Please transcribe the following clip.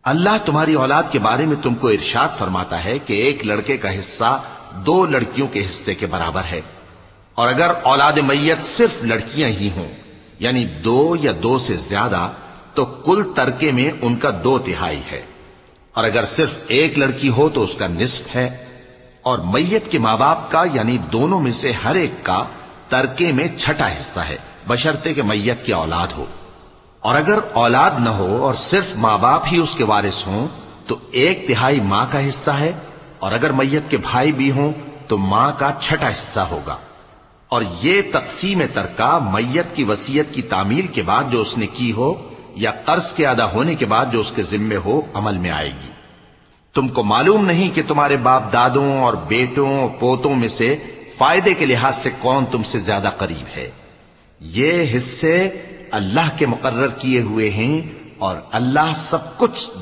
اللہ تمہاری اولاد کے بارے میں تم کو ارشاد فرماتا ہے کہ ایک لڑکے کا حصہ 2 لڑکیوں کے حصے کے برابر ہے، اور اگر اولاد میت صرف لڑکیاں ہی ہوں یعنی 2 یا 2 سے زیادہ تو کل ترکے میں ان کا 2/3 ہے، اور اگر صرف ایک لڑکی ہو تو اس کا نصف ہے، اور میت کے ماں باپ کا یعنی دونوں میں سے ہر ایک کا ترکے میں 6واں حصہ ہے، بشرطے کہ میت کی اولاد ہو، اور اگر اولاد نہ ہو اور صرف ماں باپ ہی اس کے وارث ہوں تو 1/3 ماں کا حصہ ہے، اور اگر میت کے بھائی بھی ہوں تو ماں کا 6واں حصہ ہوگا۔ اور یہ تقسیم ترکہ میت کی وصیت کی تعمیل کے بعد جو اس نے کی ہو یا قرض کے ادا ہونے کے بعد جو اس کے ذمے ہو عمل میں آئے گی۔ تم کو معلوم نہیں کہ تمہارے باپ دادوں اور بیٹوں اور پوتوں میں سے فائدے کے لحاظ سے کون تم سے زیادہ قریب ہے؟ یہ حصے اللہ کے مقرر کیے ہوئے ہیں، اور اللہ سب کچھ